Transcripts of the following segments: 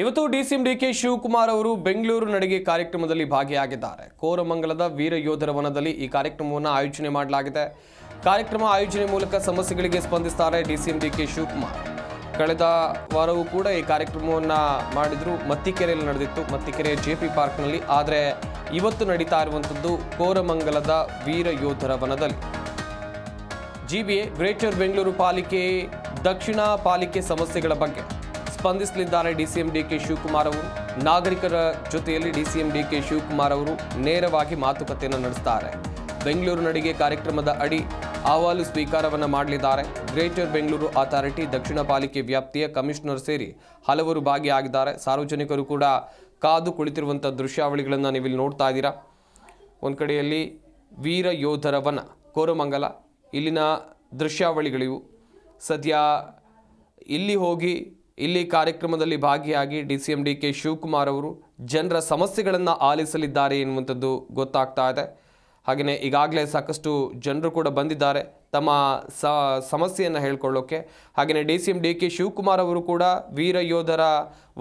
ಇವತ್ತು DCM DK Shivakumar ಅವರು ಬೆಂಗಳೂರು ನಡಿಗೆ ಕಾರ್ಯಕ್ರಮದಲ್ಲಿ ಭಾಗಿಯಾಗಿದ್ದಾರೆ. ಕೋರಮಂಗಲದ ವೀರ ಯೋಧರ ವನದಲ್ಲಿ ಈ ಕಾರ್ಯಕ್ರಮವನ್ನು ಆಯೋಜನೆ ಮಾಡಲಾಗಿದೆ. ಕಾರ್ಯಕ್ರಮ ಆಯೋಜನೆ ಮೂಲಕ ಸಮಸ್ಯೆಗಳಿಗೆ ಸ್ಪಂದಿಸುತ್ತಾರೆ ಡಿಸಿಎಂ ಡಿಕೆ ಶಿವಕುಮಾರ್. ಕಳೆದ ವಾರವೂ ಕೂಡ ಈ ಕಾರ್ಯಕ್ರಮವನ್ನು ಮಾಡಿದ್ರು. ಮತ್ತಿಕೆರೆಯಲ್ಲಿ ನಡೆದಿತ್ತು, ಮತ್ತಿಕೆರೆ ಜೆಪಿ ಪಾರ್ಕ್ನಲ್ಲಿ. ಆದರೆ ಇವತ್ತು ನಡೀತಾ ಇರುವಂಥದ್ದು ಕೋರಮಂಗಲದ ವೀರ ಯೋಧರ ವನದಲ್ಲಿ. ಜಿಬಿಎ ಗ್ರೇಟರ್ ಬೆಂಗಳೂರು ಪಾಲಿಕೆ, ದಕ್ಷಿಣ ಪಾಲಿಕೆ ಸಮಸ್ಯೆಗಳ ಬಗ್ಗೆ ಸ್ಪಂದಿಸಲಿದ್ದಾರೆ ಡಿಸಿಎಂ ಡಿಕೆ ಶಿವಕುಮಾರ್ ಅವರು. ನಾಗರಿಕರ ಜೊತೆಯಲ್ಲಿ ಡಿಸಿಎಂ ಡಿಕೆ ಶಿವಕುಮಾರ್ ಅವರು ನೇರವಾಗಿ ಮಾತುಕತೆಯನ್ನು ನಡೆಸುತ್ತಾರೆ. ಬೆಂಗಳೂರು ನಡಿಗೆ ಕಾರ್ಯಕ್ರಮದ ಅಡಿ ಅಹವಾಲು ಸ್ವೀಕಾರವನ್ನು ಮಾಡಲಿದ್ದಾರೆ. ಗ್ರೇಟರ್ ಬೆಂಗಳೂರು ಅಥಾರಿಟಿ, ದಕ್ಷಿಣ ಪಾಲಿಕೆ ವ್ಯಾಪ್ತಿಯ ಕಮಿಷನರ್ ಸೇರಿ ಹಲವರು ಭಾಗಿಯಾಗಿದ್ದಾರೆ. ಸಾರ್ವಜನಿಕರು ಕೂಡ ಕಾದು ಕುಳಿತಿರುವಂಥ ದೃಶ್ಯಾವಳಿಗಳನ್ನು ನೀವಿಲ್ಲಿ ನೋಡ್ತಾ ಇದ್ದೀರಾ. ಒಂದು ಕಡೆಯಲ್ಲಿ ವೀರ ಯೋಧರ ವನ ಕೋರಮಂಗಲ, ಇಲ್ಲಿನ ದೃಶ್ಯಾವಳಿಗಳಿವು. ಸದ್ಯ ಇಲ್ಲಿ ಹೋಗಿ ಇಲ್ಲಿ ಕಾರ್ಯಕ್ರಮದಲ್ಲಿ ಭಾಗಿಯಾಗಿ ಡಿಸಿಎಂ ಡಿಕೆ ಶಿವಕುಮಾರ್ ಅವರು ಜನರ ಸಮಸ್ಯೆಗಳನ್ನು ಆಲಿಸಲಿದ್ದಾರೆ ಎನ್ನುವಂಥದ್ದು ಗೊತ್ತಾಗ್ತಾ ಇದೆ. ಹಾಗೆಯೇ ಈಗಾಗಲೇ ಸಾಕಷ್ಟು ಜನರು ಕೂಡ ಬಂದಿದ್ದಾರೆ ತಮ್ಮ ಸಮಸ್ಯೆಯನ್ನು ಹೇಳ್ಕೊಳ್ಳೋಕ್ಕೆ. ಹಾಗೆಯೇ ಡಿಸಿಎಂ ಡಿಕೆ ಶಿವಕುಮಾರ್ ಅವರು ಕೂಡ ವೀರ ಯೋಧರ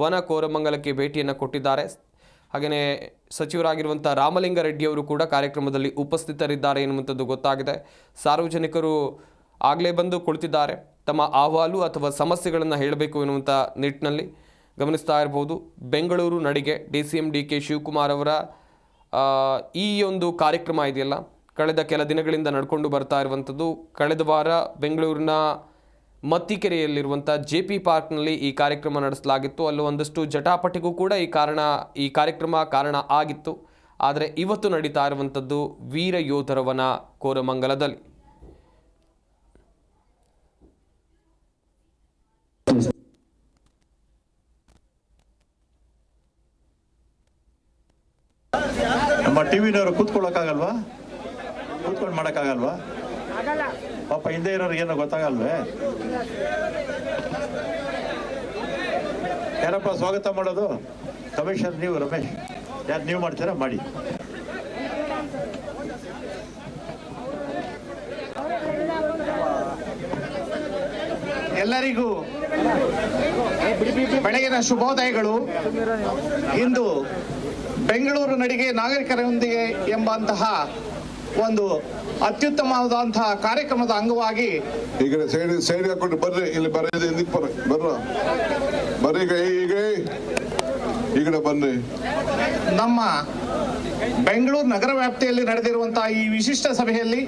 ವನ ಕೋರಮಂಗಲಕ್ಕೆ ಭೇಟಿಯನ್ನು ಕೊಟ್ಟಿದ್ದಾರೆ. ಹಾಗೆಯೇ ಸಚಿವರಾಗಿರುವಂಥ ರಾಮಲಿಂಗಾರೆಡ್ಡಿ ಅವರು ಕೂಡ ಕಾರ್ಯಕ್ರಮದಲ್ಲಿ ಉಪಸ್ಥಿತರಿದ್ದಾರೆ ಎನ್ನುವಂಥದ್ದು ಗೊತ್ತಾಗಿದೆ. ಸಾರ್ವಜನಿಕರು ಆಗಲೇ ಬಂದು ಕುಳಿತಿದ್ದಾರೆ, ತಮ್ಮ ಅಹವಾಲು ಅಥವಾ ಸಮಸ್ಯೆಗಳನ್ನು ಹೇಳಬೇಕು ಎನ್ನುವಂಥ ನಿಟ್ಟಿನಲ್ಲಿ ಗಮನಿಸ್ತಾ ಇರ್ಬೋದು. ಬೆಂಗಳೂರು ನಡಿಗೆ ಡಿಸಿಎಂ ಡಿಕೆ ಶಿವಕುಮಾರ್ ಅವರ ಈ ಒಂದು ಕಾರ್ಯಕ್ರಮ ಇದೆಯಲ್ಲ, ಕಳೆದ ಕೆಲ ದಿನಗಳಿಂದ ನಡ್ಕೊಂಡು ಬರ್ತಾ ಇರುವಂಥದ್ದು. ಕಳೆದ ವಾರ ಬೆಂಗಳೂರಿನ ಮತ್ತಿಕೆರೆಯಲ್ಲಿರುವಂಥ ಜೆಪಿ ಪಾರ್ಕ್ನಲ್ಲಿ ಈ ಕಾರ್ಯಕ್ರಮ ನಡೆಸಲಾಗಿತ್ತು. ಅಲ್ಲೂ ಒಂದಷ್ಟು ಜಟಾಪಟಿಗೂ ಕೂಡ ಈ ಕಾರ್ಯಕ್ರಮ ಕಾರಣ ಆಗಿತ್ತು. ಆದರೆ ಇವತ್ತು ನಡೀತಾ ಇರುವಂಥದ್ದು ವೀರ ಯೋಧರ ವನ ಕೋರಮಂಗಲದಲ್ಲಿ. ನಮ್ಮ ಟಿವಿನವರು ಕೂತ್ಕೊಳ್ಳೋಕ್ಕಾಗಲ್ವಾ? ಕೂತ್ಕೊಂಡು ಮಾಡೋಕ್ಕಾಗಲ್ವಾ? ಪಾಪ ಹಿಂದೆ ಇರೋರು ಏನೋ ಗೊತ್ತಾಗಲ್ವೇ? ಯಾರಪ್ಪ ಸ್ವಾಗತ ಮಾಡೋದು? ಕಮಿಷನರ್ ನೀವು, ರಮೇಶ್, ಯಾರು ನೀವು ಮಾಡ್ತೀರಾ? ಮಾಡಿ. ಎಲ್ಲರಿಗೂ ಬೆಳಗಿನ ಶುಭೋದಯಗಳು. ಇಂದು ಬೆಂಗಳೂರು ನಡಿಗೆ ನಾಗರಿಕರೊಂದಿಗೆ ಎಂಬಂತಹ ಒಂದು ಅತ್ಯುತ್ತಮವಾದಂತಹ ಕಾರ್ಯಕ್ರಮದ ಅಂಗವಾಗಿ ಈಗ ಸೈಡ್ ಹಾಕೊಂಡು ಬರ್ರಿ, ಇಲ್ಲಿ ಬರ್ರಿ, ಬರ್ರಿ, ಈಗ ಬನ್ನಿ. ನಮ್ಮ ಬೆಂಗಳೂರು ನಗರ ವ್ಯಾಪ್ತಿಯಲ್ಲಿ ನಡೆದಿರುವಂತಹ ಈ ವಿಶಿಷ್ಟ ಸಭೆಯಲ್ಲಿ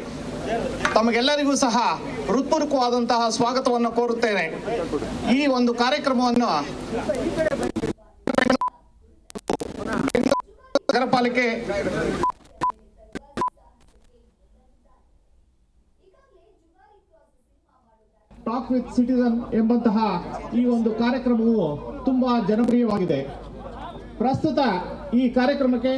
ತಮಗೆಲ್ಲರಿಗೂ ಸಹ ಹೃತ್ಪೂರ್ವಕವಾದಂತಹ ಸ್ವಾಗತವನ್ನು ಕೋರುತ್ತೇನೆ. ಈ ಒಂದು ಕಾರ್ಯಕ್ರಮವನ್ನು ನಗರ ಪಾಲಿಕೆ ಟಾಕ್ ವಿತ್ ಸಿಟಿಜನ್ ಎಂಬಂತಹ ಈ ಒಂದು ಕಾರ್ಯಕ್ರಮವು ತುಂಬಾ ಜನಪ್ರಿಯವಾಗಿದೆ. ಪ್ರಸ್ತುತ ಈ ಕಾರ್ಯಕ್ರಮಕ್ಕೆ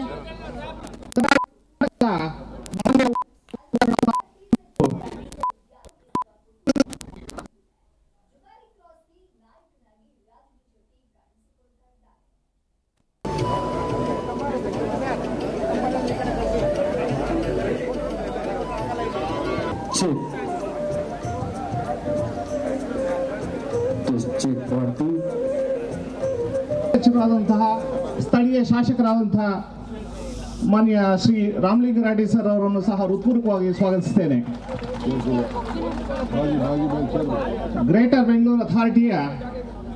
ಸಚಿವರಾದಂತಹ ಸ್ಥಳೀಯ ಶಾಸಕರಾದಂತಹ ಮಾನ್ಯ ಶ್ರೀ ರಾಮಲಿಂಗಾರೆಡ್ಡಿ ಸರ್ ಅವರನ್ನು ಸಹ ಹೃತ್ಪೂರ್ವಕವಾಗಿ ಸ್ವಾಗತಿಸುತ್ತೇನೆ. ಗ್ರೇಟರ್ ಬೆಂಗಳೂರು ಅಥಾರಿಟಿಯ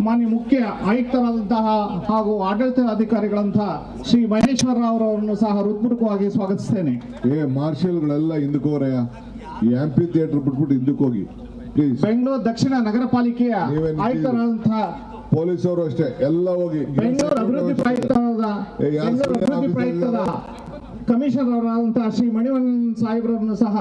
ಮಾನ್ಯ ಮುಖ್ಯ ಆಯುಕ್ತರಾದಂತಹ ಹಾಗೂ ಆಡಳಿತ ಅಧಿಕಾರಿಗಳಂತಹ ಶ್ರೀ ಮಹೇಶ್ವರ ರಾವ್ ಅವರನ್ನು ಸಹ ಹೃತ್ಪೂರ್ವಕವಾಗಿ ಸ್ವಾಗತಿಸುತ್ತೇನೆ. ಮಾರ್ಷಲ್ಗಳೆಲ್ಲ ಹಿಂದಕ್ಕೋರಯ್ಯ, ಈ ಆಂಪಿ ಥಿಯೇಟರ್ ಬಿಟ್ಬಿಟ್ಟು ಹಿಂದಕ್ಕೆ ಹೋಗಿ ಪ್ಲೀಸ್. ಬೆಂಗಳೂರು ದಕ್ಷಿಣ ನಗರ ಪಾಲಿಕೆಯ ಆಯುಕ್ತರಾದಂತಹ ಪೊಲೀಸರು ಅಷ್ಟೇ ಎಲ್ಲ ಹೋಗಿ. ಬೆಂಗಳೂರು ಅಭಿವೃದ್ಧಿ ಪ್ರಾಯುಕ್ತದ ಕಮಿಷನರ್ ಅವರಾದಂತಹ ಶ್ರೀ ಮಣಿವಣ್ಣನ್ ಸಾಹೇಬ್ರನ್ನು ಸಹ